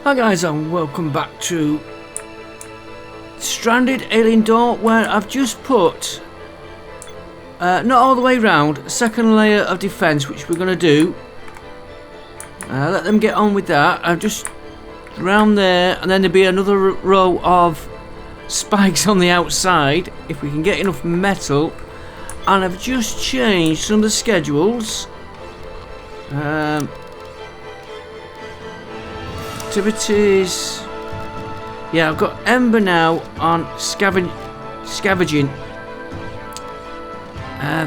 Hi guys, and welcome back to Stranded Alien Door, where I've just put not all the way round, a second layer of defense, which we're going to do. Let them get on with that. I've just round there, and then there'll be another row of spikes on the outside if we can get enough metal. And I've just changed some of the schedules. Activities. Yeah, I've got Ember now on scavenging.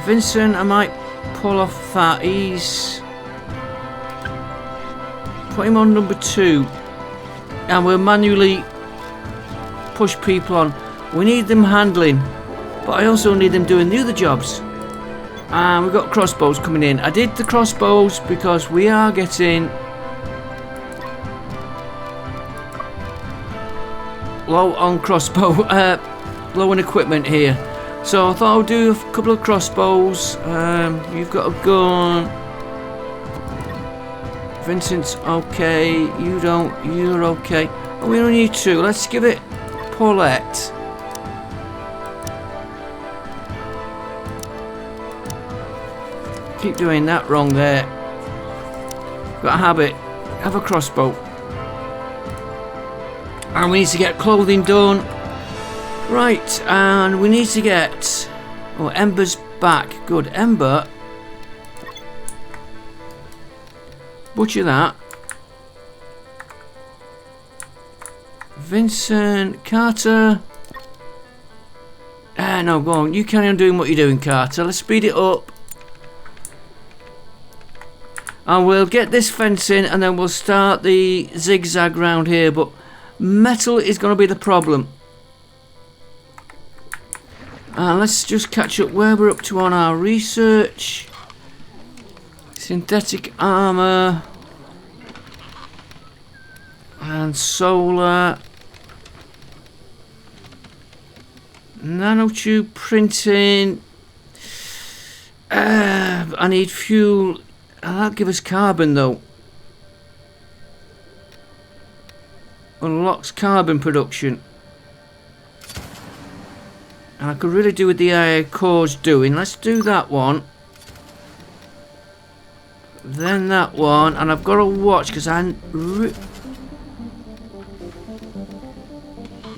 Vincent, I might pull off that. He's put him on number 2, and we'll manually push people on. We need them handling, but I also need them doing the other jobs. And we've got crossbows coming in. I did the crossbows because we are getting low on crossbow, low on equipment here. So I thought I'll do a couple of crossbows. You've got a gun. Vincent's okay. You don't. You're okay. Oh, we only need 2. Let's give it Paulette. Keep doing that wrong there. Got a habit. Have a crossbow. And we need to get clothing done. Right, and we need to get... Oh, Ember's back. Good. Ember. Butcher that. Vincent. Carter. No, go on. You carry on doing what you're doing, Carter. Let's speed it up. And we'll get this fence in, and then we'll start the zigzag round here. But metal is going to be the problem. Let's just catch up where we're up to on our research. Synthetic armor. And solar. Nanotube printing. I need fuel. That'll give us carbon though. Unlocks carbon production. And I could really do with the AI cores doing. Let's do that one. Then that one. And I've got to watch because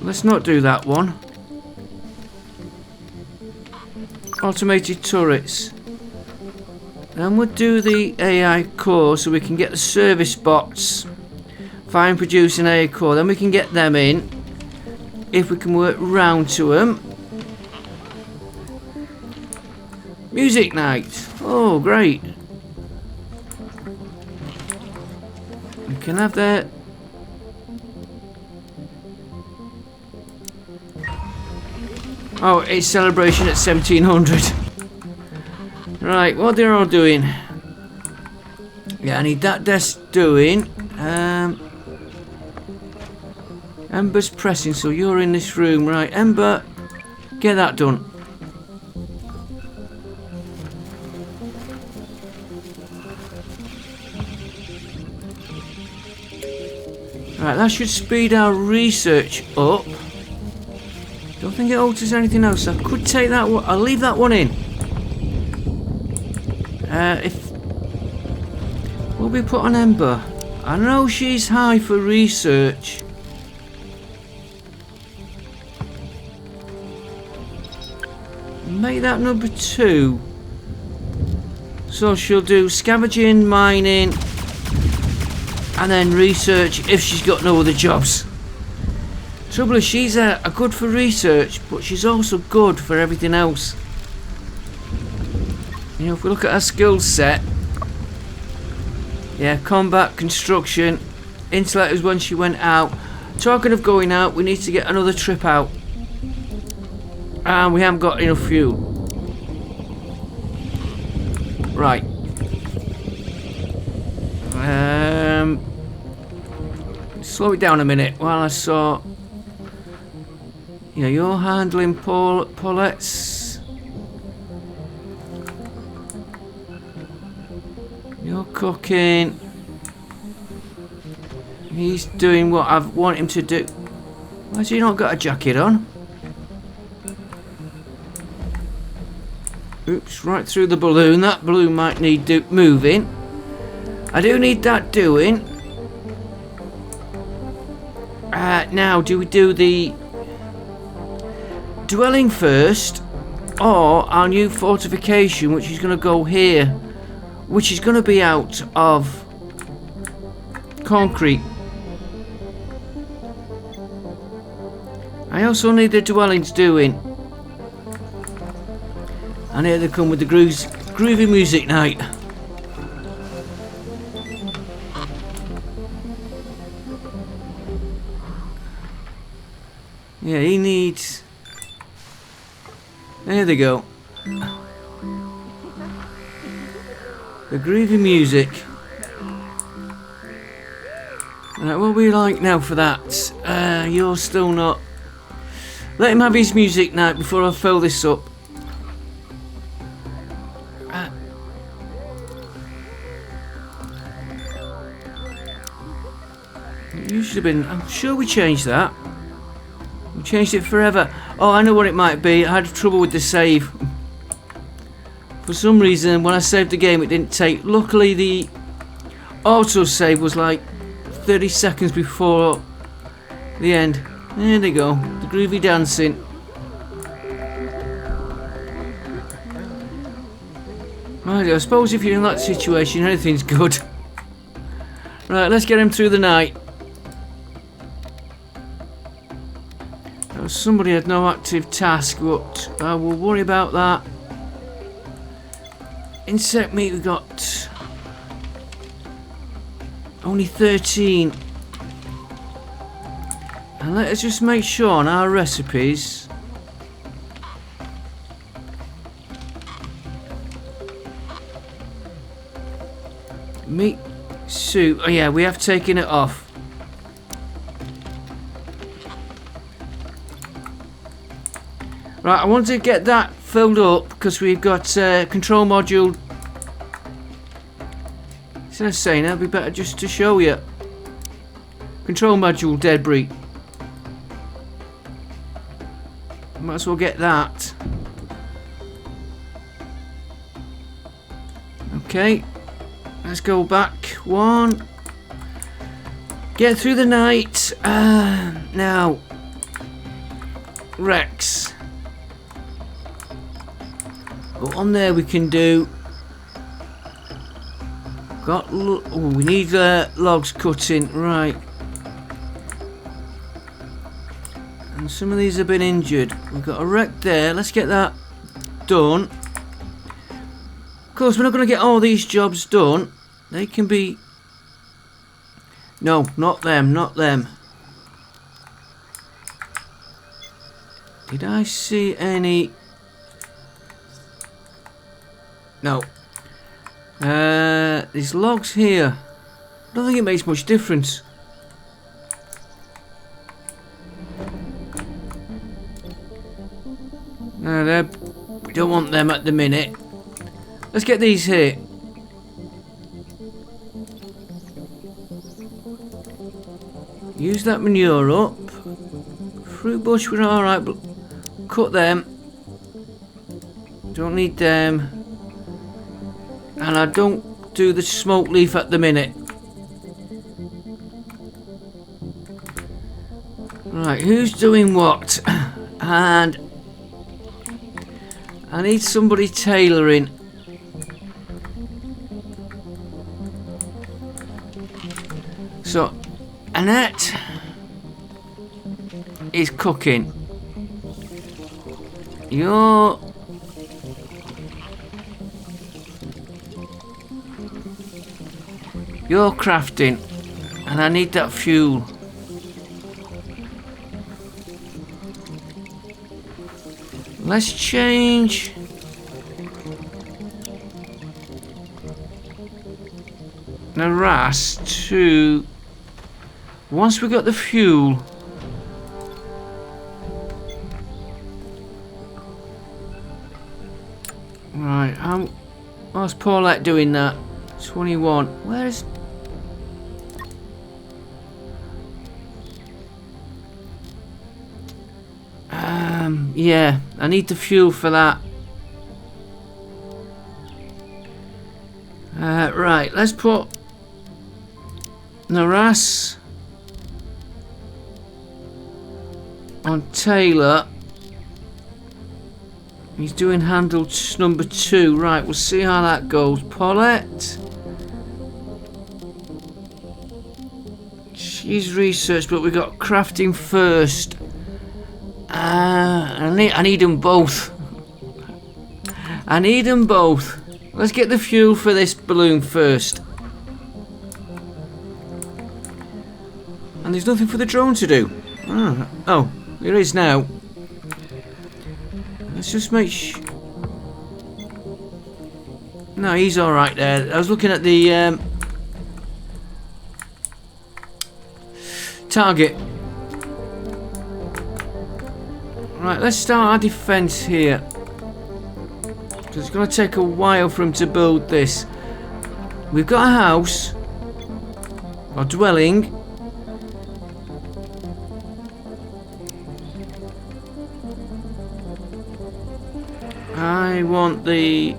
let's not do that one. Automated turrets. Then we'll do the AI core so we can get the service bots. Fine, producing AI core. Then we can get them in. If we can work round to them. Music night. Oh, great. We can have that. Oh, it's celebration at 1700. Right, what they're all doing. Yeah, I need that desk doing. Ember's pressing, so you're in this room. Right, Ember, get that done. Right, that should speed our research up. Don't think it alters anything else. I could take that one. I'll leave that one in. If will we put on Ember? I know she's high for research. Make that number 2. So she'll do scavenging, mining, and then research if she's got no other jobs. Trouble is, she's a good for research, but she's also good for everything else. You know, if we look at her skill set, yeah, combat, construction, intellect was when she went out. Talking of going out, we need to get another trip out, and we haven't got enough fuel. Right. Slow it down a minute while I saw. Yeah, you're handling Paulette's. You're cooking. He's doing what I want him to do. Why's he not got a jacket on? Oops, right through the balloon. That balloon might need moving. I do need that doing. Now, do we do the dwelling first, or our new fortification, which is going to go here, which is going to be out of concrete? I also need the dwellings doing. And here they come with the groovy music night. Yeah, he needs... There they go. The groovy music. Right, what we like now for that? You're still not... Let him have his music night before I fill this up. It used to have been... I'm sure we changed that. We changed it forever. Oh, I know what it might be. I had trouble with the save. For some reason, when I saved the game, it didn't take... Luckily, the auto-save was like 30 seconds before the end. There they go. The groovy dancing. Right, I suppose if you're in that situation, anything's good. Right, let's get him through the night. Somebody had no active task, but I will worry about that. Insect meat, we got only 13. And let us just make sure on our recipes. Meat soup. Oh yeah, we have taken it off. Right, I want to get that filled up because we've got control module. Instead of saying that'd be better just to show you. Control module debris. Might as well get that. Okay, let's go back one. Get through the night. Now, Rex. But on there we can do. We need logs cutting, right? And some of these have been injured. We've got a wreck there. Let's get that done. Of course, we're not going to get all these jobs done. They can be. No, not them, not them. Did I see any? No. These logs here. I don't think it makes much difference. No, we don't want them at the minute. Let's get these here. Use that manure up. Fruit bush, we're alright, but cut them. Don't need them. And I don't do the smoke leaf at the minute. Right, who's doing what? And I need somebody tailoring. So, Annette is cooking. You're crafting, and I need that fuel. Let's change the RAS to once we got the fuel. Right, how's Paulette doing that? 21. Where's Yeah, I need the fuel for that. Right, let's put Naras on Taylor. He's doing handle number 2. Right, we'll see how that goes. Paulette. She's research, but we got crafting first. I need them both. I need them both. Let's get the fuel for this balloon first. And there's nothing for the drone to do. Oh, there is now. Let's just make sure. No, he's alright there. I was looking at the target. Right, let's start our defense here. Because it's going to take a while for him to build this. We've got a house. Or dwelling. I want the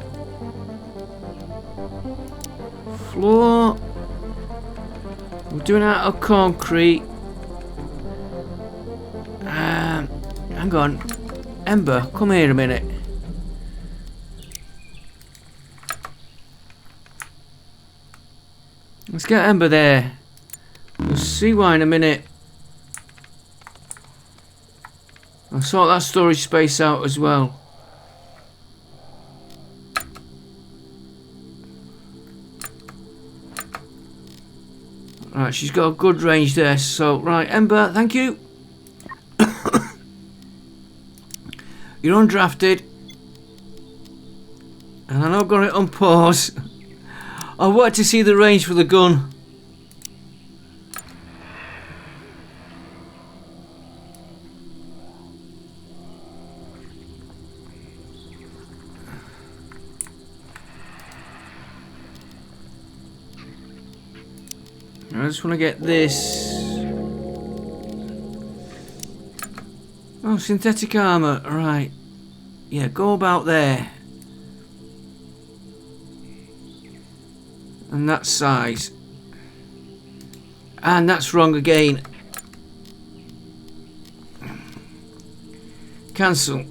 floor. We're doing it out of concrete. Hang on. Ember, come here a minute. Let's get Ember there. We'll see why in a minute. I'll sort that storage space out as well. Right, she's got a good range there. So, right, Ember, thank you. You're undrafted. And I know I've got it on pause. I want to see the range for the gun. I just want to get this. Oh, synthetic armor. Right. Yeah, go about there. And that size. And that's wrong again. Cancel.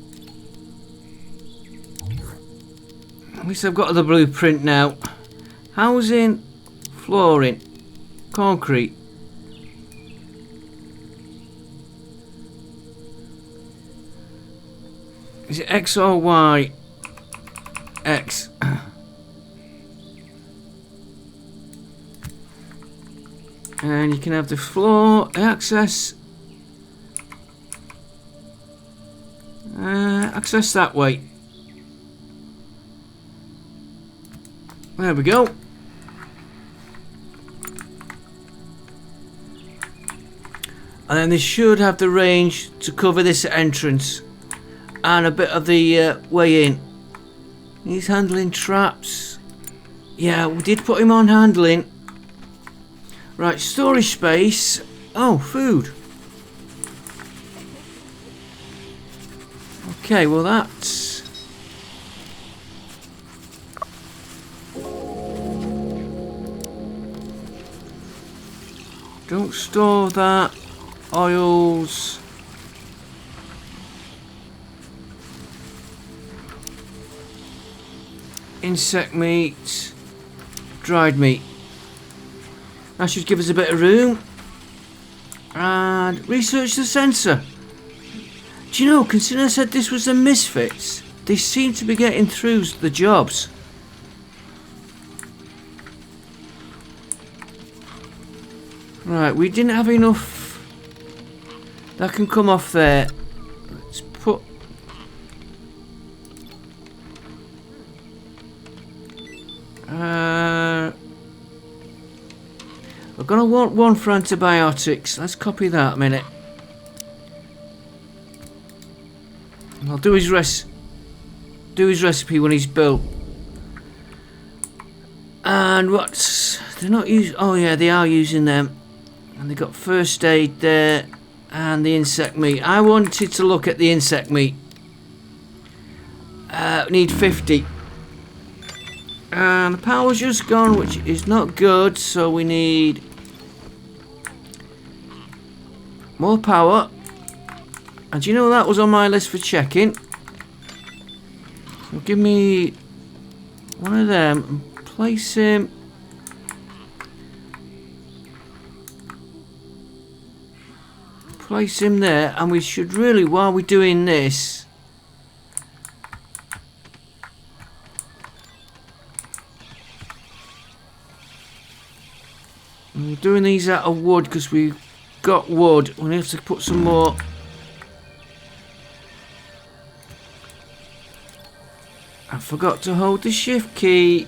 At least I've got the blueprint now. Housing, flooring, concrete. Is it X or Y? X. And you can have the floor access. Access that way. There we go. And then they should have the range to cover this entrance. And a bit of the way in. He's handling traps. Yeah, we did put him on handling. Right, storage space. Oh, food. Okay, well that's... Don't store that. Oils. Insect meat. Dried meat. That should give us a bit of room. And research the sensor. Do you know, considering I said this was a misfits, they seem to be getting through the jobs. Right, we didn't have enough. That can come off there. Let's put... We're gonna want one for antibiotics. Let's copy that a minute. And I'll do his recipe when he's built. And what's... They're not using... Oh yeah, they are using them. And they got first aid there. And the insect meat. I wanted to look at the insect meat. Need 50. And the power's just gone, which is not good, so we need more power. And you know that was on my list for checking. So give me one of them and place him. Place him there, and we should really, while we're doing this, we're doing these out of wood because we've got wood. We have to put some more. I forgot to hold the shift key.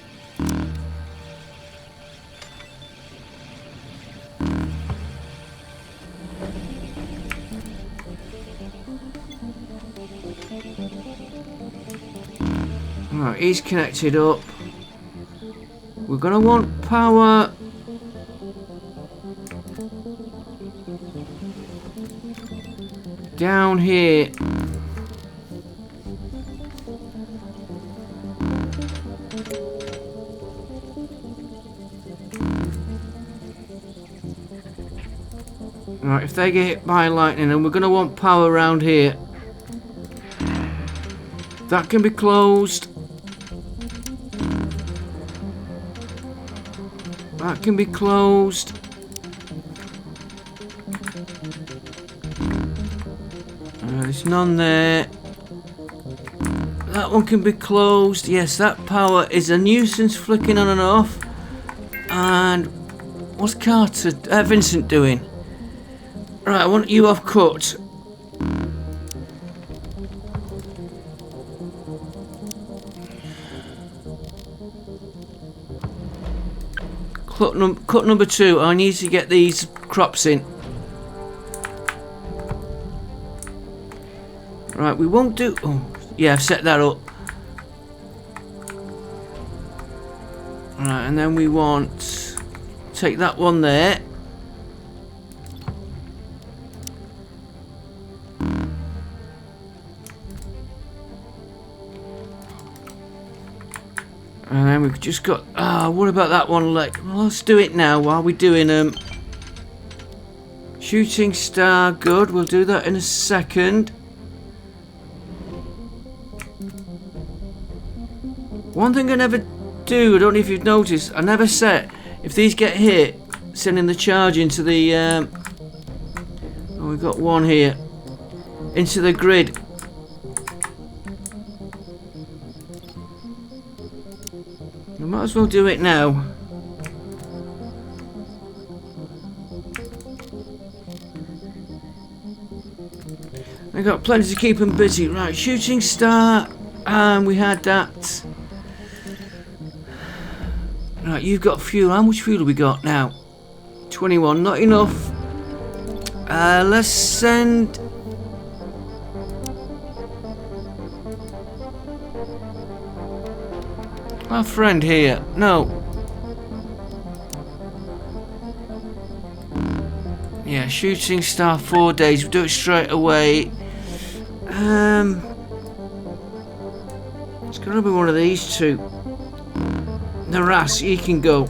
Right, he's connected up. We're gonna want power. Down here. Right, if they get hit by lightning, and we're going to want power around here. That can be closed. That can be closed. There's none there. That one can be closed. Yes, that power is a nuisance, flicking on and off. And what's Vincent doing? Right, I want you off cut. Cut number 2. I need to get these crops in. Right, we won't do. Oh, yeah, I've set that up. Right, and then we want. Take that one there. And then we've just got. What about that one? Well, let's do it now while we're doing shooting star. Good. We'll do that in a second. One thing I never do. I don't know if you've noticed. I never set if these get hit, sending the charge into the. Oh, we've got one here. Into the grid. We might as well do it now. I got plenty to keep them busy. Right, shooting star, and we had that. Right, you've got fuel. How much fuel have we got now? 21. Not enough. Let's send. Our friend here. No. Yeah, shooting star 4 days. We'll do it straight away. It's gonna be one of these two. The Ras, he can go.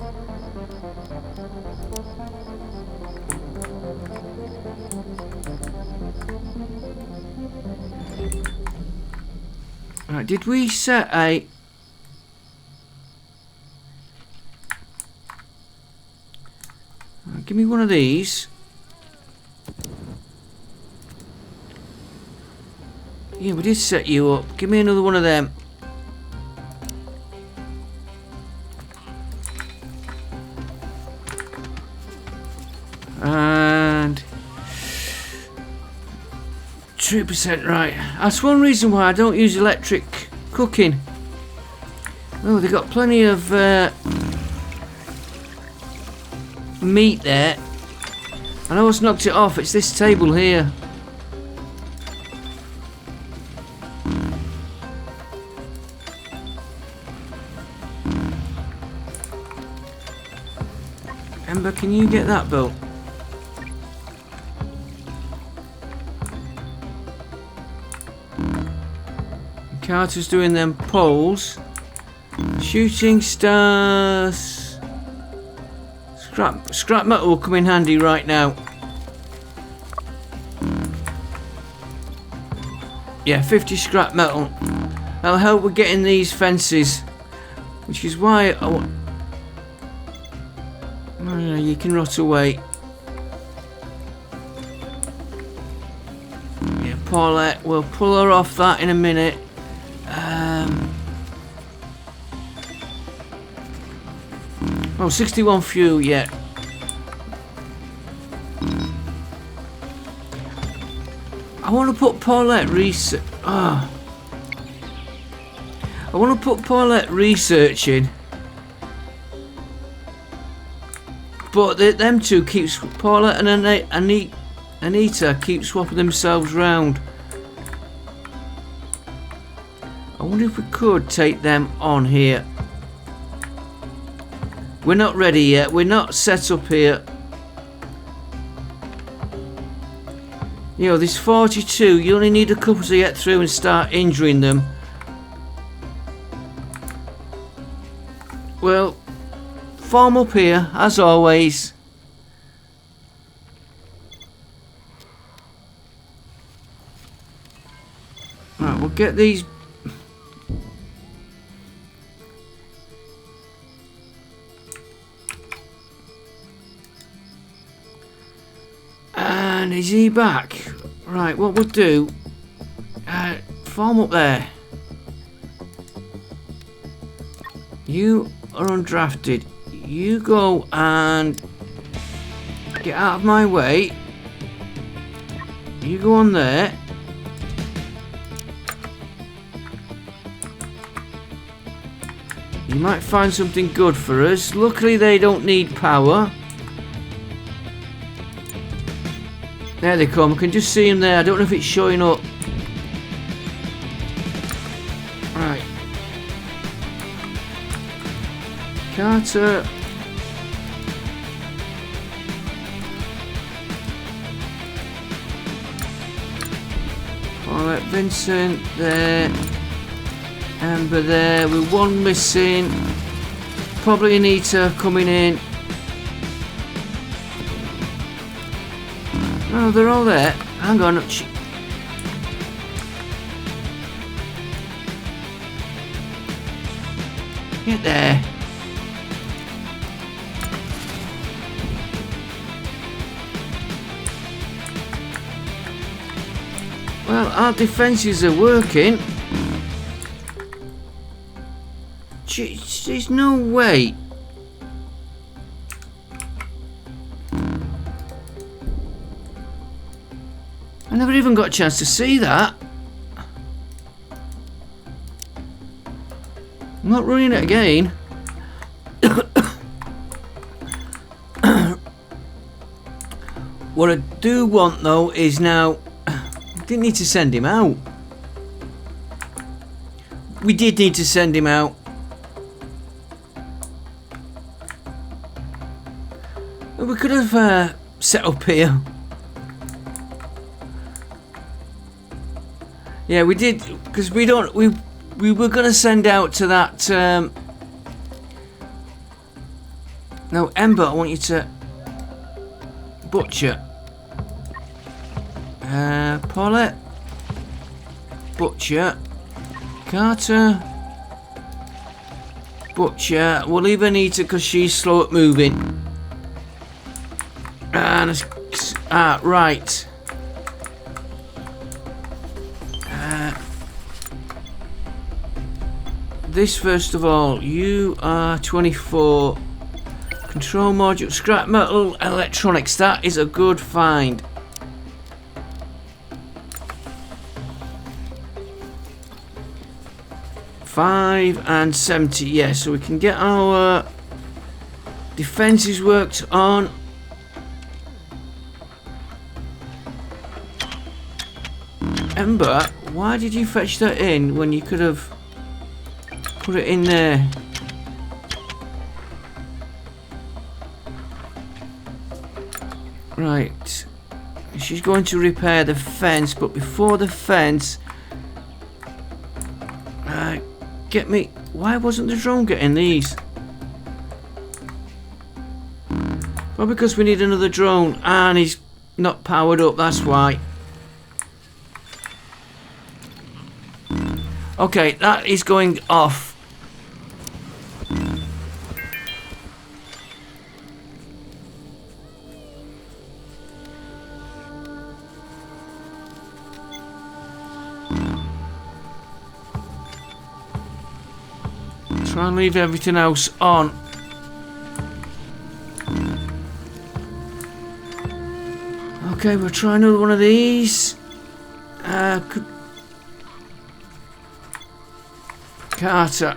Right, did we set a. Give me one of these. Yeah, we did set you up. Give me another one of them. And 2%, right. That's one reason why I don't use electric cooking. Oh, they've got plenty of meat there. I know what's knocked it off. It's this table here. Ember, can you get that built? Carter's doing them poles. Shooting stars. Scrap metal will come in handy right now. Yeah, 50 scrap metal. That'll help with getting these fences. Which is why I want... Oh, yeah, you can rot away. Yeah, Paulette, we'll pull her off that in a minute. Oh, 61 fuel, yeah. I want to put Paulette research. I want to put Paulette researching, but them two keeps Paulette and Anita keep swapping themselves round. I wonder if we could take them on here. We're not ready yet. We're not set up here. You know, there's 42. You only need a couple to get through and start injuring them. Well, farm up here, as always. Right, we'll get these... And is he back? Right, what we'll do... farm up there. You are undrafted. You go and get out of my way. You go on there. You might find something good for us. Luckily they don't need power. There they come. I can just see them there. I don't know if it's showing up. Right. Carter. Alright, Vincent there. Amber there. With one missing. Probably Anita coming in. Oh, they're all there. Hang on. Get there. Well, our defences are working. Jeez, there's no way. I never even got a chance to see that. I'm not running it again. What I do want though is now... I didn't need to send him out. We did need to send him out. We could have set up here. Yeah, we did, because we were going to send out to that, no, Ember, I want you to butcher. Paulette, butcher. Carter, butcher. We'll leave Anita because she's slow at moving. And, right. This first of all, you are 24. Control module, scrap metal, electronics. That is a good find. $5 and 70. Yeah, so we can get our defenses worked on. Ember, why did you fetch that in when you could have put it in there? Right. She's going to repair the fence, but before the fence, Get me. Why wasn't the drone getting these? Well, because we need another drone and he's not powered up, that's why. Okay, that is going off. Try and leave everything else on. Okay, we'll try another one of these. Carter.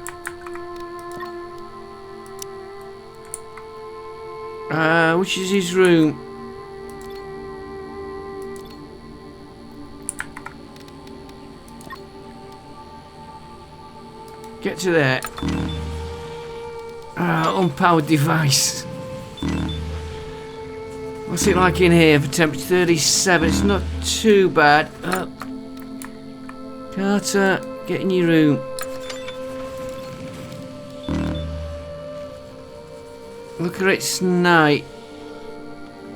Which is his room? Get to there. Unpowered device. What's it like in here for temperature? 37. It's not too bad. Carter, get in your room. Look at its night.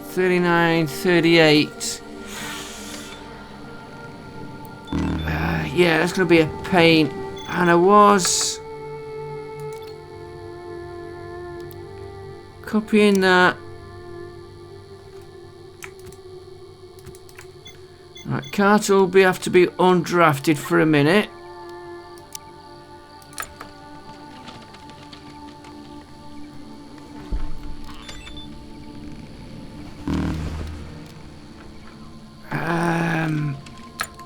39, 38. Yeah, that's going to be a pain. And I was copying that. Right, Carter will have to be undrafted for a minute.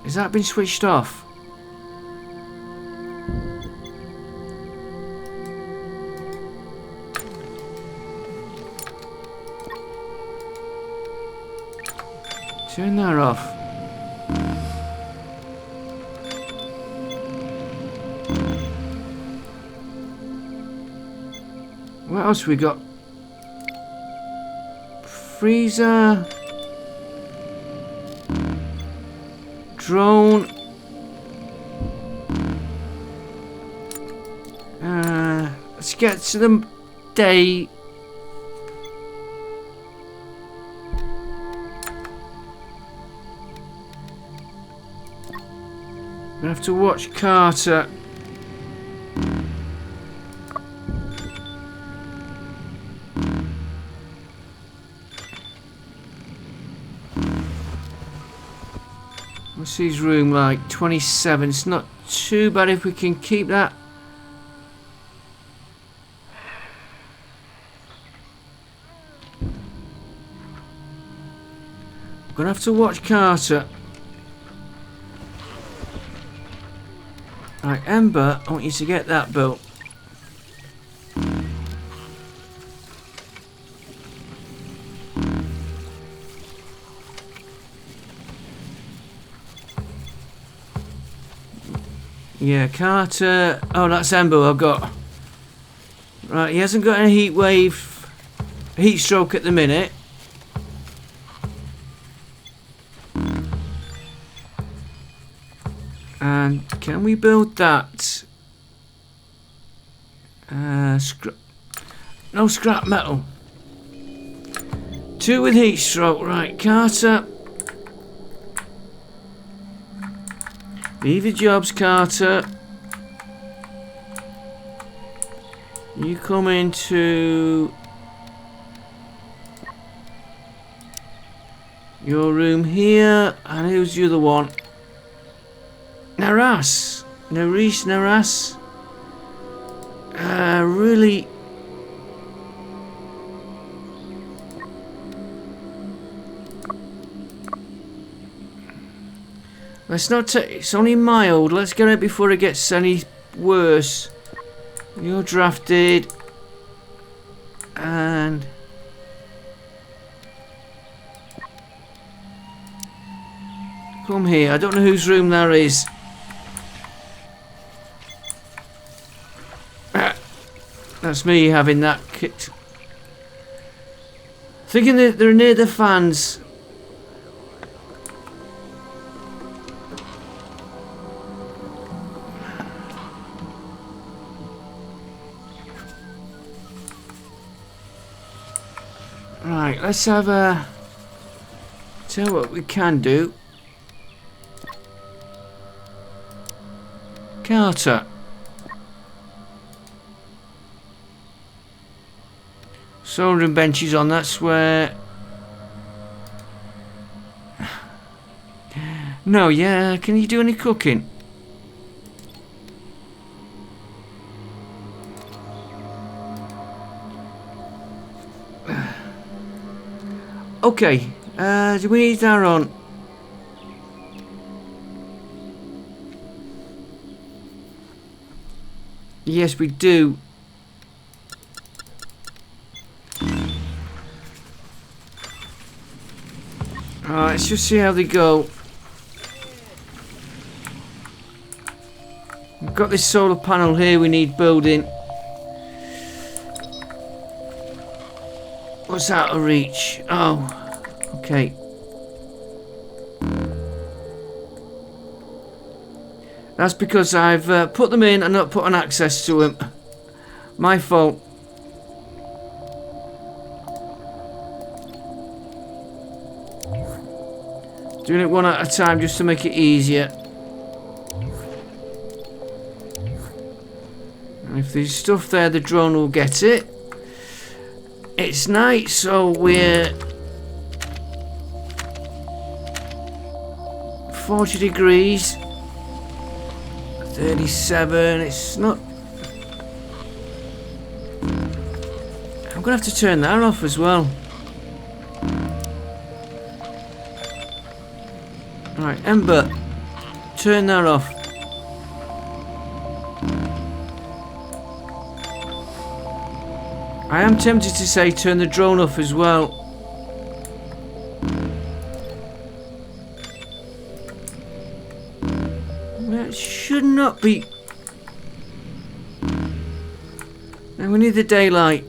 Has that been switched off? Turn that off. What else we got? Freezer. Drone. Let's get to the day. I have to watch Carter. What's his room like? 27. It's not too bad if we can keep that. I'm gonna have to watch Carter. Right, Ember, I want you to get that built. Yeah, Carter. Oh, that's Ember I've got. Right, he hasn't got any heat stroke at the minute. And can we build that? No scrap metal. 2 with heat stroke. Right, Carter. Leave your jobs, Carter. You come into your room here. And who's the other one? Naras. Naras. Really. Let's not take. It's only mild. Let's get it before it gets any worse. You're drafted. And. Come here. I don't know whose room that is. That's me having that kicked. Thinking that they're near the fans. let's have a... Tell you what we can do. Carter. Soldering benches on, that's where... No, yeah, can you do any cooking? Okay, do we need that on? Yes, we do. Alright, let's just see how they go. We've got this solar panel here we need building. What's out of reach? Oh, okay. That's because I've put them in and not put an access to them. My fault. Doing it one at a time just to make it easier. And if there's stuff there, the drone will get it. It's night, so we're 40 degrees, 37. It's not. I'm gonna have to turn that off as well. Right, Ember, turn that off. I am tempted to say turn the drone off as well. That should not be. Now we need the daylight.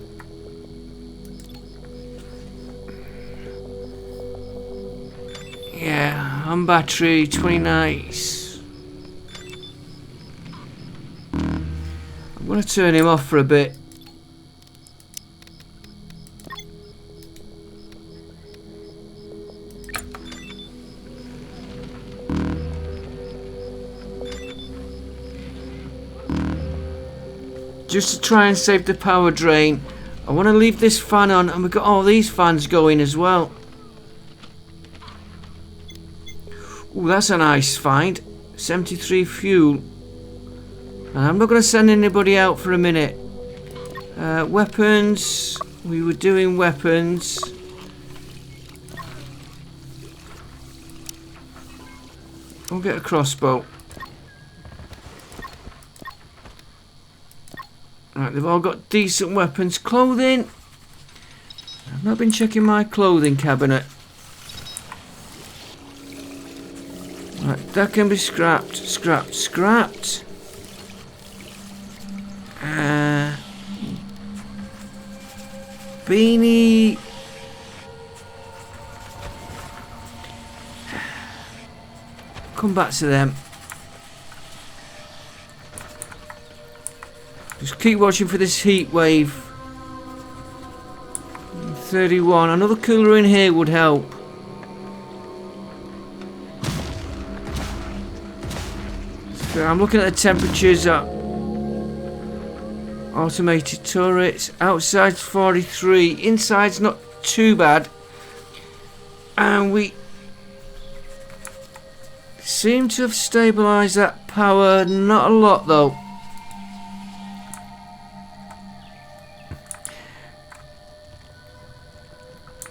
Yeah, on battery, 20 nights. I'm going to turn him off for a bit. Just to try and save the power drain. I want to leave this fan on, and we've got all these fans going as well. Ooh, that's a nice find. 73 fuel. And I'm not going to send anybody out for a minute. Weapons. We were doing weapons. We'll get a crossbow. Right, they've all got decent weapons. Clothing. I've not been checking my clothing cabinet. Right, that can be scrapped. Scrapped. Beanie. Come back to them. Just keep watching for this heat wave. 31. Another cooler in here would help. So I'm looking at the temperatures at automated turrets. Outside's 43. Inside's not too bad. And we seem to have stabilised that power. Not a lot though.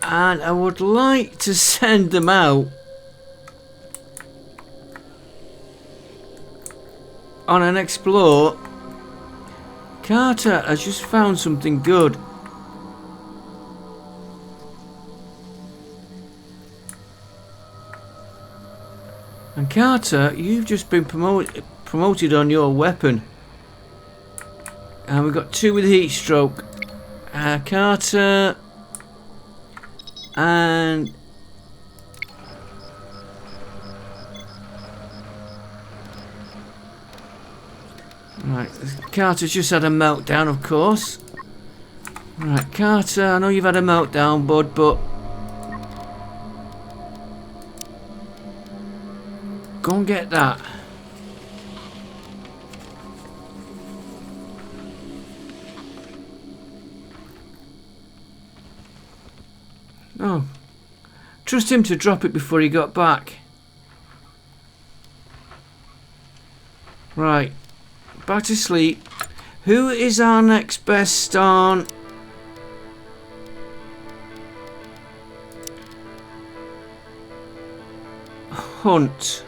And I would like to send them out on an explore. Carter has just found something good. And Carter, you've just been promoted on your weapon. And we've got 2 with heat stroke. Carter and right, Carter's just had a meltdown, of course. Right, Carter, I know you've had a meltdown, bud, but Go and get that. Oh. Trust him to drop it before he got back. Right. Back to sleep. Who is our next best on? Hunt.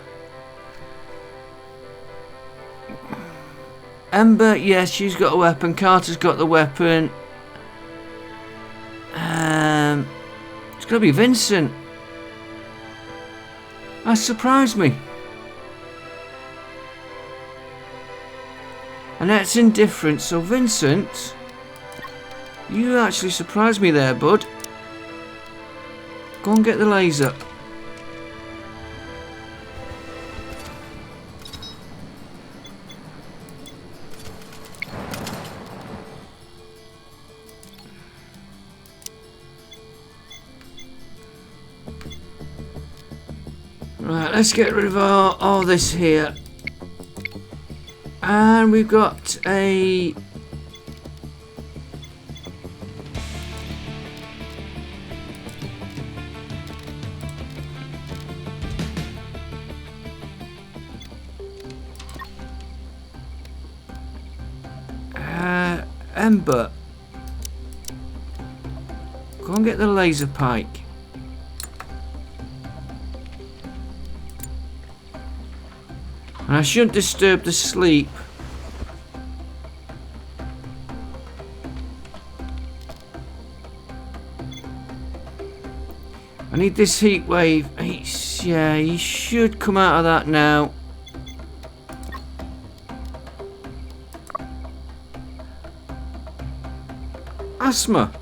Ember, yes, she's got a weapon. Carter's got the weapon. It's got to be Vincent. That surprised me. And that's indifferent. So Vincent, you actually surprised me there, bud. Go and get the laser. Right, let's get rid of all this here. And we've got a... Ember. Go and get the laser pike. And I shouldn't disturb the sleep. I need this heat wave. Yeah, he should come out of that now. Asthma.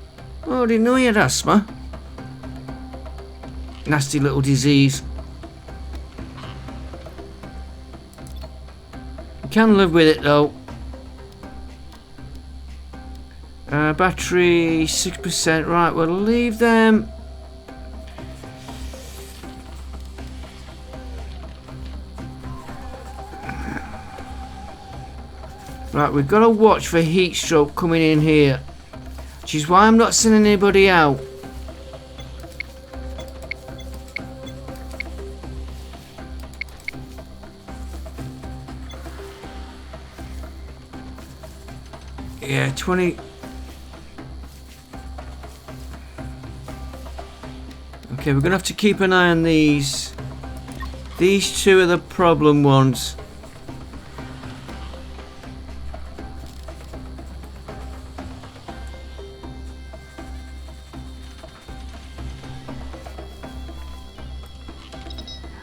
Oh, I didn't know he had asthma. Nasty little disease. Can live with it though. Battery 6%. Right, we'll leave them. Right, we've got to watch for heat stroke coming in here, which is why I'm not sending anybody out. Yeah, 20. Okay, we're gonna have to keep an eye on these. These two are the problem ones.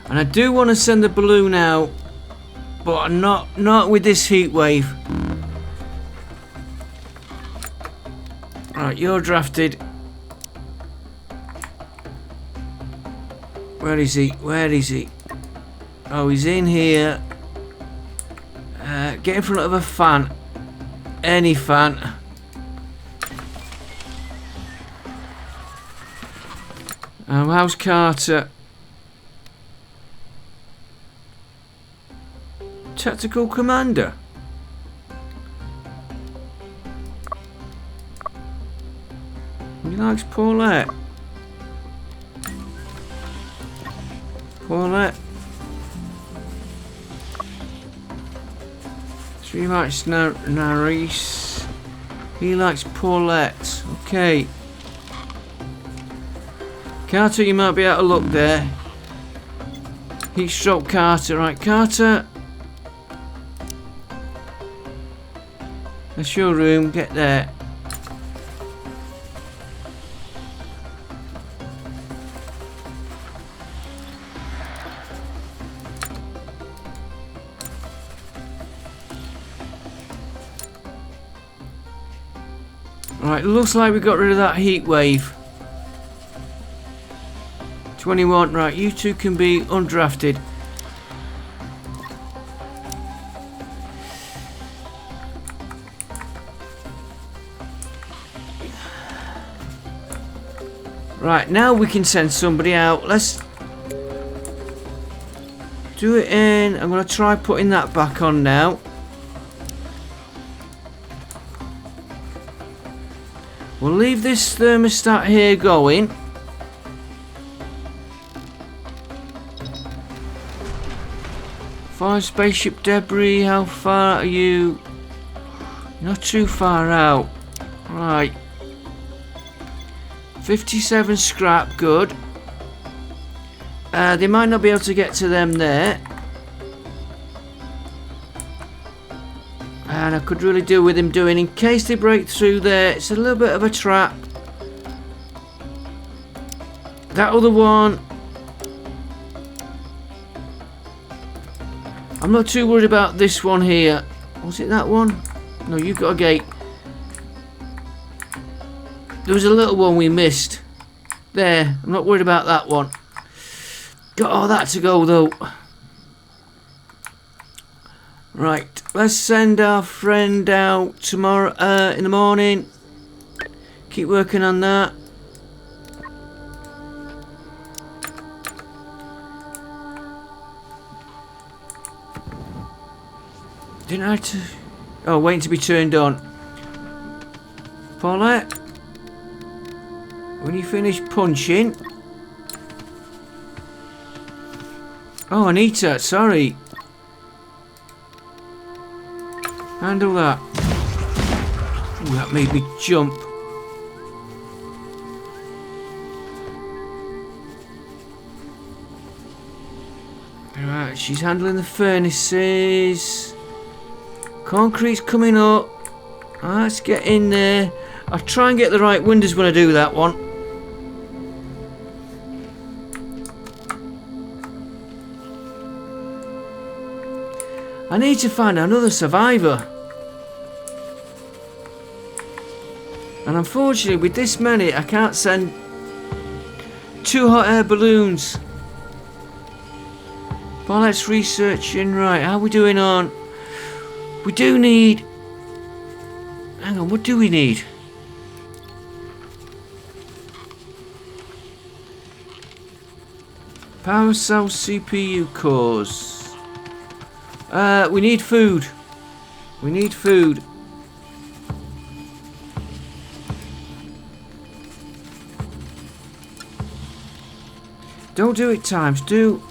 And I do want to send the balloon out, but not with this heat wave. Right, you're drafted. Where is he? Where is he? Oh, he's in here. Get in front of a fan. Any fan. How's Carter? Tactical commander. He likes Paulette. Paulette. So he likes Narice. He likes Paulette. Okay. Carter, you might be out of luck there. Heat stroke Carter. Right, Carter. That's your room. Get there. Right, looks like we got rid of that heat wave. 21, right, you two can be undrafted. Right, now we can send somebody out. Let's Do it in. I'm going to try putting that back on now. We'll leave this thermostat here going. Fire spaceship debris, how far are you? Not too far out. Right. 57 scrap, good. They might not be able to get to them there. And I could really do with him doing, in case they break through there, it's a little bit of a trap. That other one, I'm not too worried about this one here. Was it that one? No, you've got a gate. There was a little one we missed. There, I'm not worried about that one. Got all that to go though. Right, let's send our friend out tomorrow in the morning. Keep working on that. Didn't I have to... Oh, waiting to be turned on. Paulette, when you finish punching... Oh, Anita, sorry. Handle that. Ooh, that made me jump. Alright, she's handling the furnaces. Concrete's coming up. Let's get in there. I'll try and get the right windows when I do that one. I need to find another survivor. And unfortunately, with this many, I can't send 2 hot air balloons. But let's research in. Right, how are we doing on... We do need... Hang on, what do we need? Power cell CPU cores. We need food. We need food. Don't do it times, do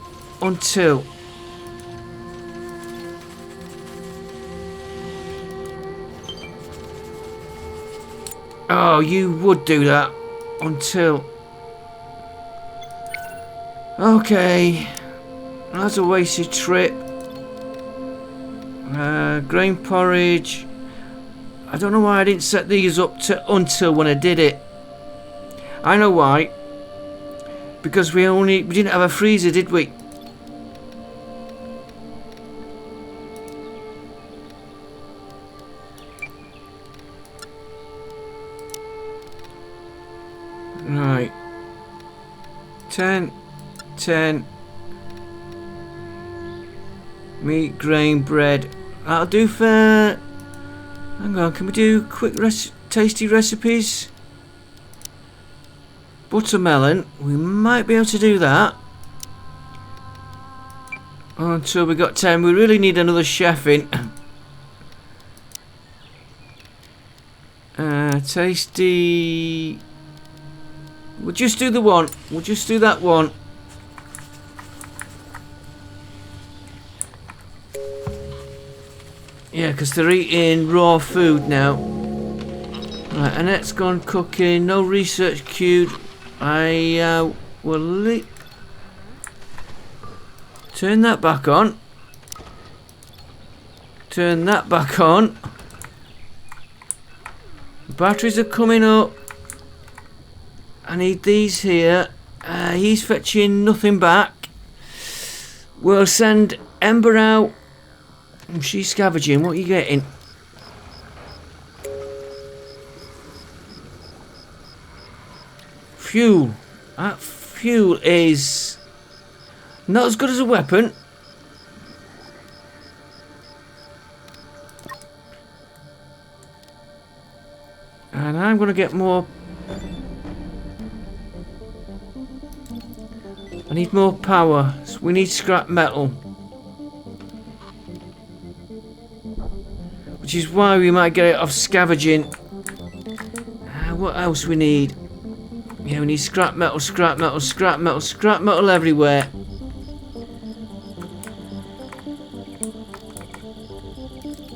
until. Oh, you would do that until. Okay, that's a wasted trip. Grain porridge. I don't know why I didn't set these up to until when I did it. I know why. Because we didn't have a freezer, did we? Right. 10. Meat, grain, bread. That'll do for... Hang on, can we do quick tasty recipes? Buttermelon. We might be able to do that. Until we got 10. We really need another chef in. Tasty... We'll just do the one. We'll just do that one. Yeah, because they're eating raw food now. Right, Annette's gone cooking. No research queued. I will turn that back on. Turn that back on. Batteries are coming up. I need these here. He's fetching nothing back. We'll send Ember out. She's scavenging. What are you getting? Fuel. That fuel is not as good as a weapon. And I'm going to get more. I need more power. So we need scrap metal. which is why we might get it off scavenging. What else we need? Yeah, we need scrap metal, scrap metal, scrap metal, scrap metal everywhere.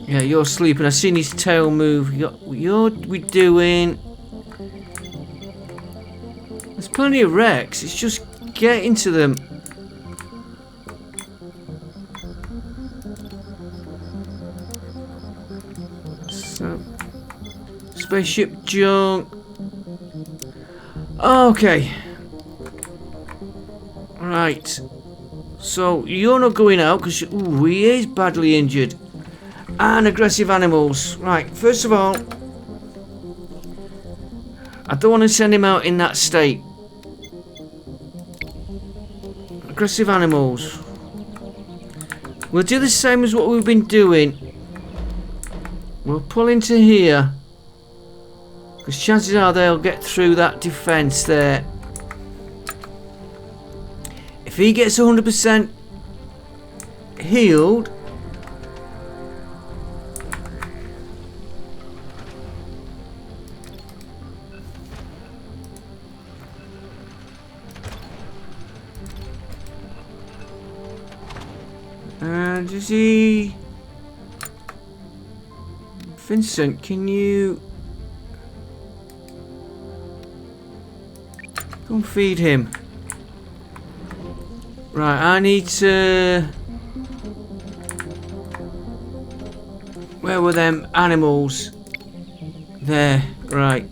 Yeah, you're sleeping. I seen his tail move. You're we doing? There's plenty of wrecks. It's just getting to them. So, spaceship junk. Okay. Right. So you're not going out because he is badly injured. And aggressive animals. Right, first of all, I don't want to send him out in that state. Aggressive animals. We'll do the same as what we've been doing. We'll pull into here. Because chances are they'll get through that defense there. If he gets 100% healed, and is he... Vincent, can you... Go and feed him. Right, I need to... Where were them animals? There, right.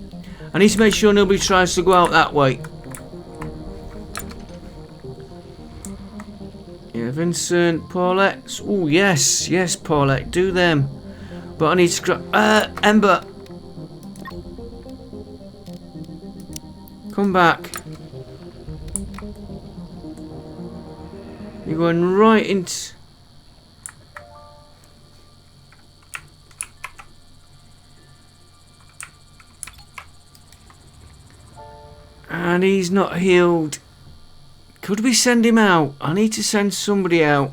I need to make sure nobody tries to go out that way. Yeah, Vincent, Paulette. Oh, yes, yes, Paulette, do them. But I need to scrap... Ember! Come back. You're going right into... And he's not healed. Could we send him out? I need to send somebody out.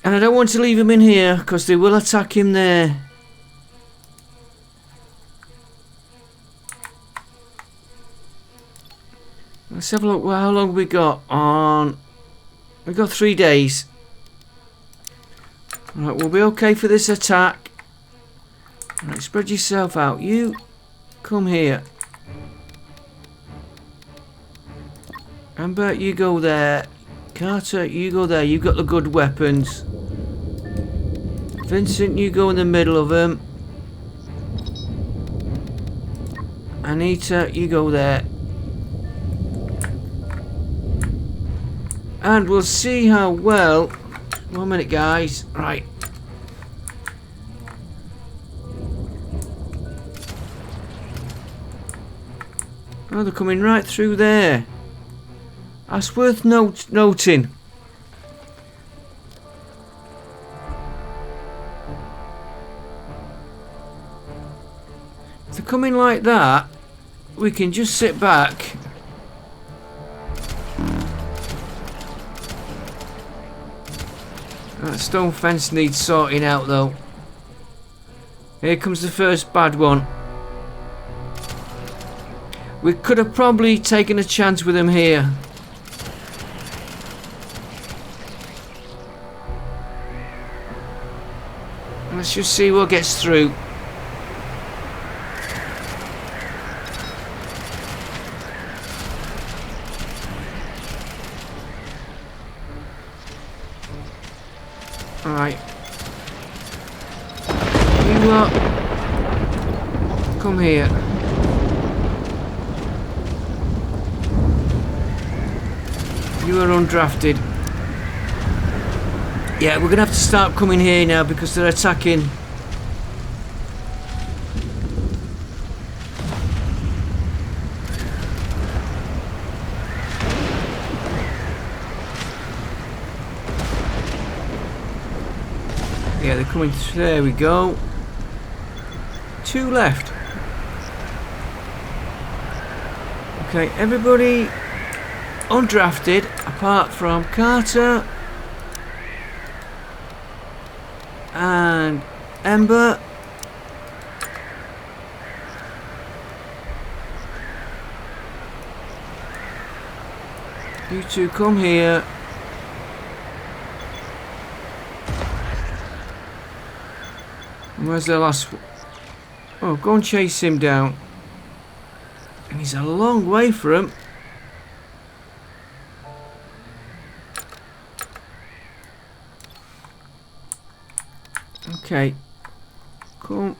And I don't want to leave him in here because they will attack him there. Let's have a look. Well, how long have we got on? We've got 3 days. Right, we'll be okay for this attack. Right, spread yourself out. You come here. Amber, you go there. Carter, you go there. You've got the good weapons. Vincent, you go in the middle of them. Anita, you go there. And we'll see how well... 1 minute, guys. Right. Oh, they're coming right through there. That's worth noting. If they're coming like that, we can just sit back. That stone fence needs sorting out though. Here comes the first bad one. We could have probably taken a chance with him here. Let's just see what gets through. Alright. You lot, come here. You are undrafted. Yeah, we're gonna have to start coming here now because they're attacking. Yeah, they're coming. There we go. 2 left. Okay, everybody undrafted apart from Carter. And Ember. You two come here. And where's the last one? Oh, go and chase him down. And he's a long way from. Okay. Come.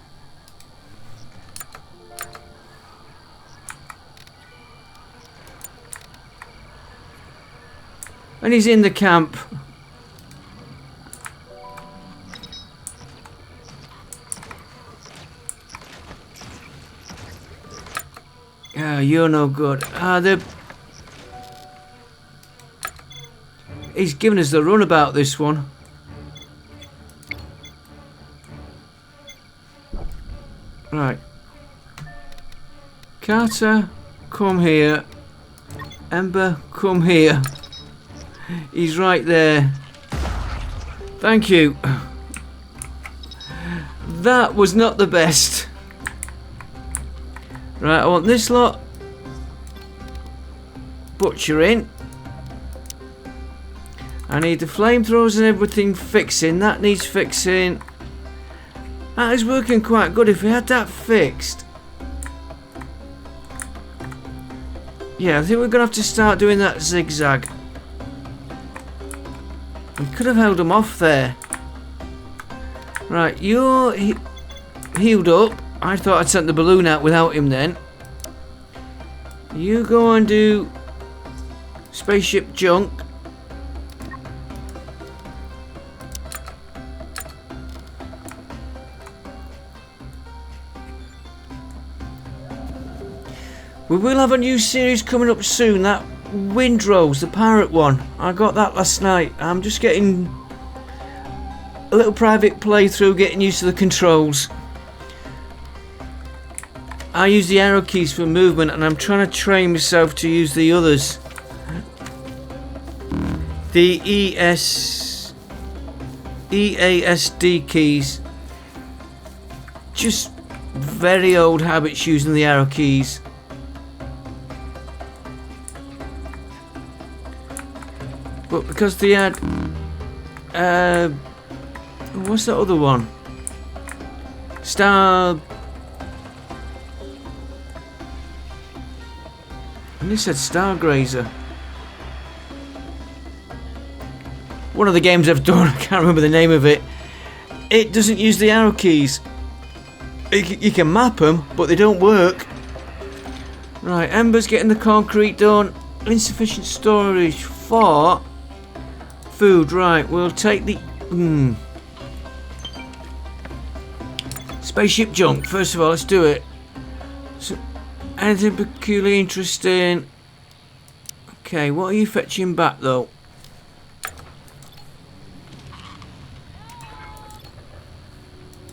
And he's in the camp. Ah, you're no good. He's giving us the runabout, this one. Right. Carter, come here. Ember, come here. He's right there. Thank you. That was not the best. Right, I want this lot butchering. I need the flamethrowers and everything fixing. That needs fixing. That is working quite good. If we had that fixed. Yeah, I think we're going to have to start doing that zigzag. We could have held them off there. Right, you're healed up. I thought I'd sent the balloon out without him then. You go and do spaceship junk. We will have a new series coming up soon. That Windrose, the pirate one. I got that last night. I'm just getting a little private playthrough, getting used to the controls. I use the arrow keys for movement, and I'm trying to train myself to use the others. The EASD keys. Just very old habits using the arrow keys. But because they had what's that other one? Star. And they said Stargrazer. One of the games I've done, I can't remember the name of it. It doesn't use the arrow keys. You can map them, but they don't work. Right, Ember's getting the concrete done. Insufficient storage for food. Right, we'll take the spaceship junk. First of all, let's do it. So, anything peculiarly interesting? Okay, what are you fetching back though?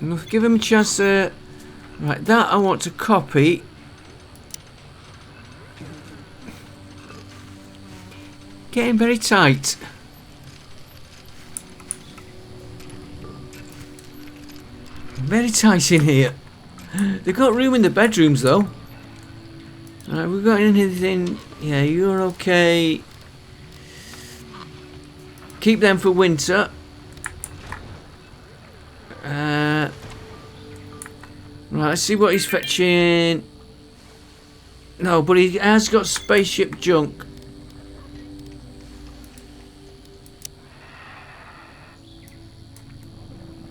Enough, give him a chance to. Right, that I want to copy. Getting very tight. Very tight in here. They've got room in the bedrooms though. Alright, we've got anything. Yeah, you're okay. Keep them for winter. Right, let's see what he's fetching. No, but he has got spaceship junk.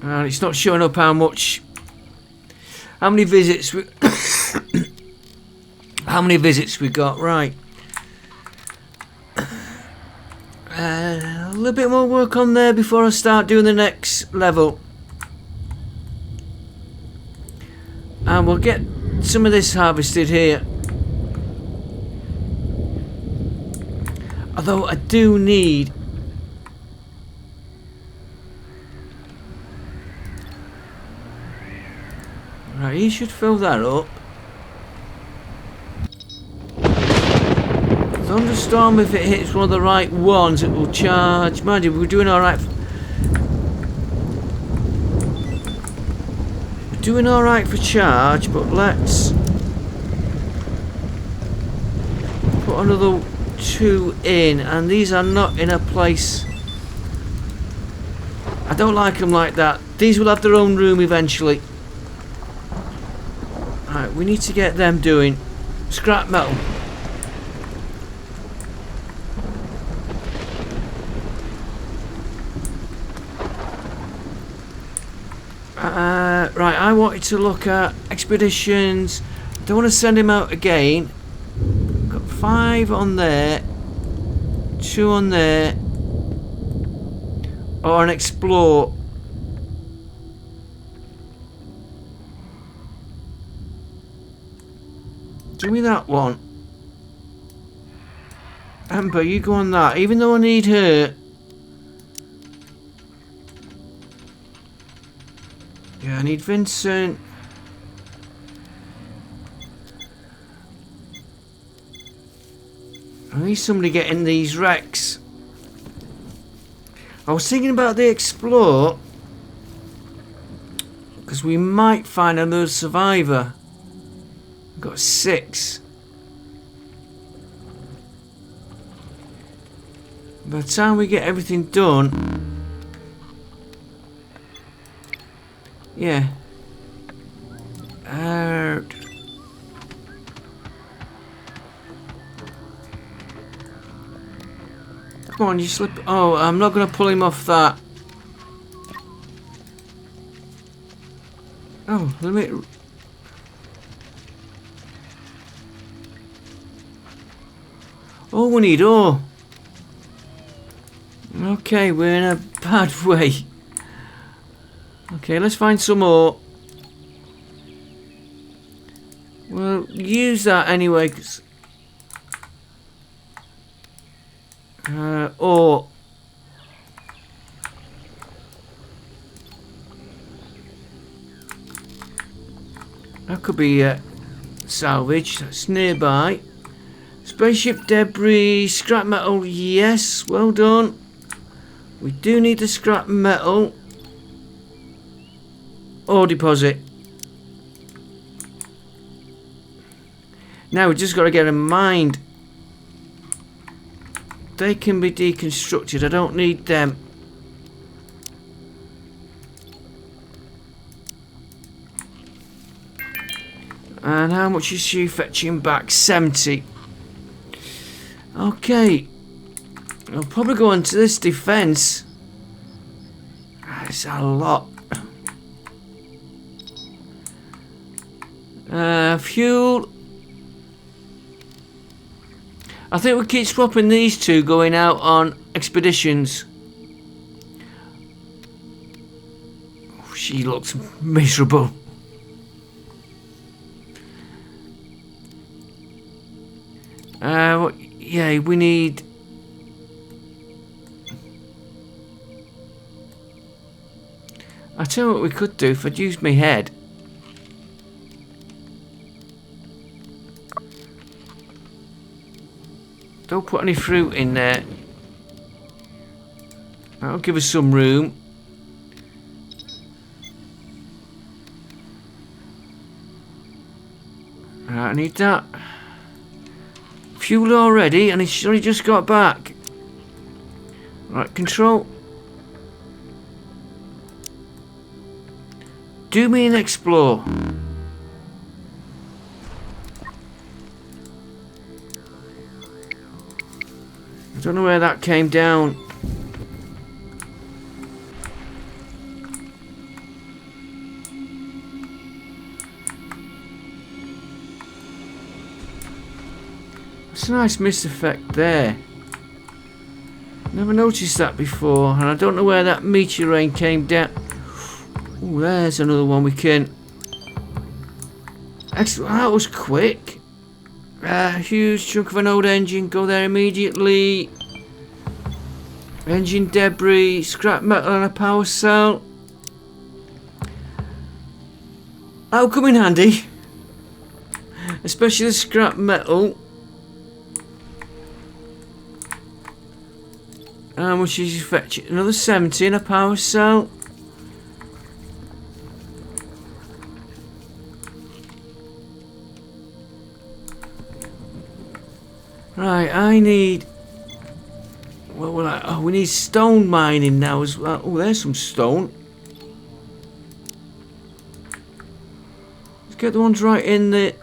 And it's not showing up how many visits we how many visits we got. Right, a little bit more work on there before I start doing the next level, and we'll get some of this harvested here. Although I do need. Right, you should fill that up. Thunderstorm, if it hits one of the right ones, it will charge. Mind you, we're doing alright. doing alright for charge, but let's put another 2 in, and these are not in a place. I don't like them like that. These will have their own room eventually. Right, we need to get them doing. Scrap metal. Right, I wanted to look at expeditions. Don't want to send him out again. Got 5 on there, 2 on there, or an explore. Do me that one. Amber, you go on that. Even though I need her. Yeah, I need Vincent. I need somebody getting these wrecks. I was thinking about the explore, because we might find another survivor. We've got 6. By the time we get everything done, yeah. Come on, you slip. Oh, I'm not going to pull him off that. Oh, let me. Oh, we need ore. Okay, we're in a bad way. Okay, let's find some ore. We'll use that anyway. Ore. That could be salvage. That's nearby. Spaceship debris, scrap metal. Yes, well done. We do need the scrap metal. Ore deposit. Now we just got to get in mind. They can be deconstructed. I don't need them. And how much is she fetching back? 70. Okay. I'll probably go on to this defense. It's a lot. Fuel. I think we keep swapping these two going out on expeditions. Oh, she looks miserable. Yeah, we need. I tell you what we could do if I'd used my head. Don't put any fruit in there. That'll give us some room. Right, I need that. Fuel already, and it's only just got back. Right, control. Do me an explore. I don't know where that came down. It's a nice mist effect there. Never noticed that before, and I don't know where that meteorite came down. Oh, there's another one we can. Excellent, that was quick. Huge chunk of an old engine, go there immediately. Engine debris, scrap metal and a power cell. That'll come in handy. Especially the scrap metal. How much is he fetching? Another 70 and a power cell. I need... What will I... Oh, we need stone mining now as well. Oh, there's some stone. Let's get the ones right in the...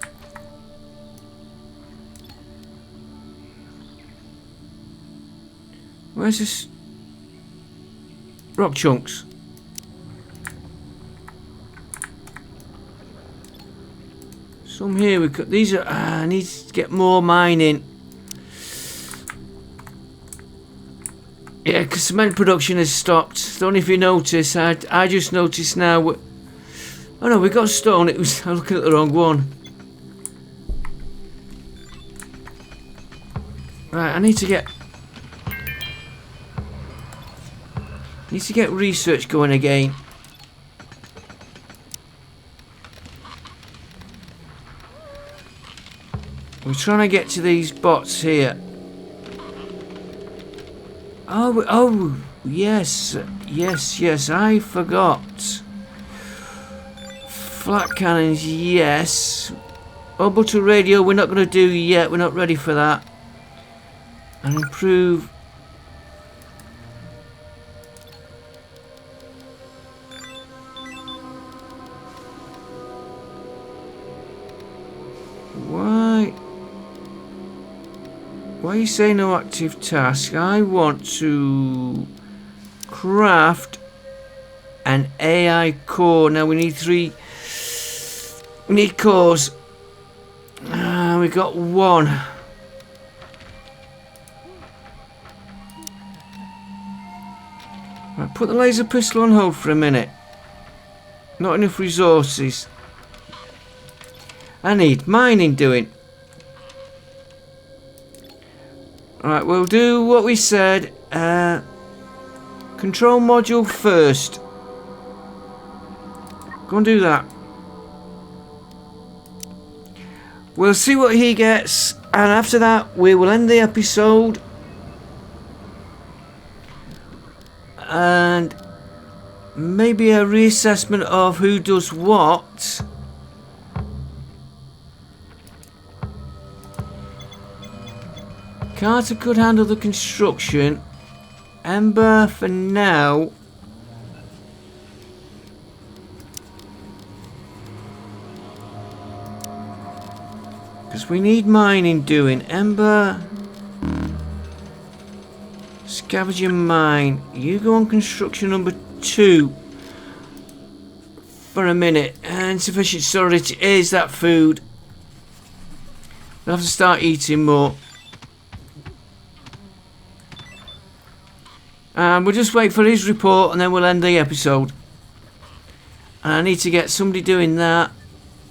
Where's this? Rock chunks. Some here we could. These are. I need to get more mining. Yeah, because cement production has stopped. Don't know if you notice. I just noticed now. Oh no, we got stone. It was. I'm looking at the wrong one. Right, I need to get. Need to get research going again. We're trying to get to these bots here. Oh, yes, I forgot. Flat cannons, yes. Orbital radio, we're not going to do yet. We're not ready for that. And improve. Why you say no active task? I want to craft an AI core. Now we need 3. We need cores. We got 1. Right, put the laser pistol on hold for a minute. Not enough resources. I need mining doing. Alright, we'll do what we said. Control module first. Go and do that. We'll see what he gets, and after that we will end the episode. And maybe a reassessment of who does what. Carter could handle the construction. Ember for now. Because we need mining doing. Ember. Scavenging mine. You go on construction number 2. For a minute. And sufficient storage is that food. We'll have to start eating more. And we'll just wait for his report and then we'll end the episode. And I need to get somebody doing that.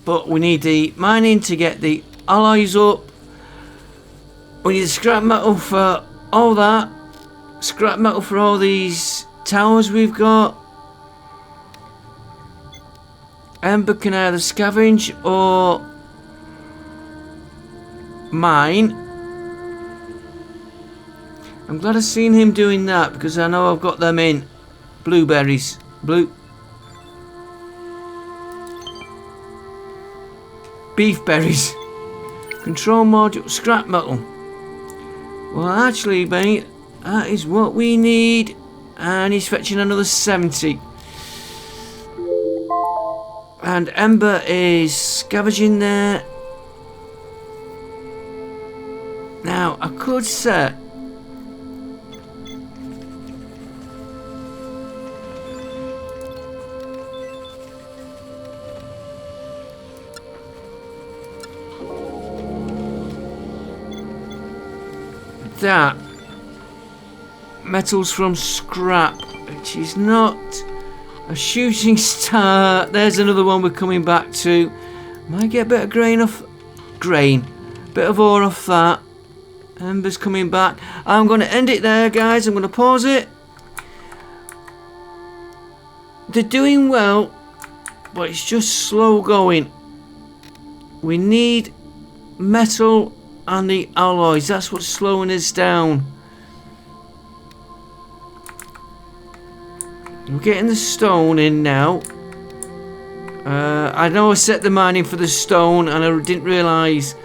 But we need the mining to get the alloys up. We need scrap metal for all that. Scrap metal for all these towers we've got. Ember can either scavenge or mine. I'm glad I've seen him doing that because I know I've got them in. Blueberries. Beef berries. Control module. Scrap metal. Well, actually, mate, that is what we need. And he's fetching another 70. And Ember is scavenging there. Now, I could set that metals from scrap, which is not a shooting star. There's another one we're coming back to. Might get a bit of bit of ore off that. Ember's coming back. I'm going to end it there, guys. I'm going to pause it. They're doing well, but it's just slow going. We need metal and the alloys. That's what's slowing us down. We're getting the stone in now. I know I set the mining for the stone and I didn't realise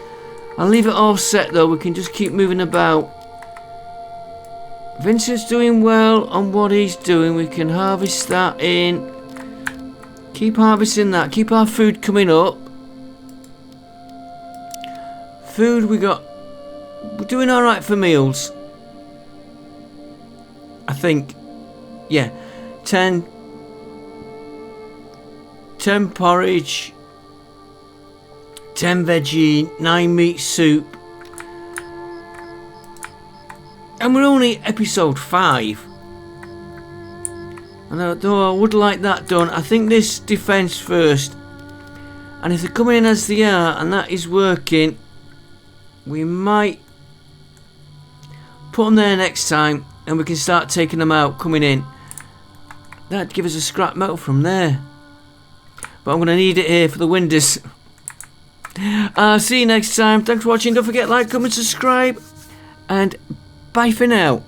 I'll leave it all set though. We can just keep moving about. Vincent's doing well on what he's doing. We can harvest that in. Keep harvesting that. Keep our food coming up. Food we got. We're doing alright for meals. I think. Yeah. 10 porridge. 10 veggie. 9 meat soup. And we're only episode 5. And although I would like that done, I think this defence first. And if they're coming in as they are, and that is working, we might put them there next time, and we can start taking them out, coming in. That'd give us a scrap metal from there. But I'm going to need it here for the windows. See you next time. Thanks for watching. Don't forget, like, comment, subscribe. And bye for now.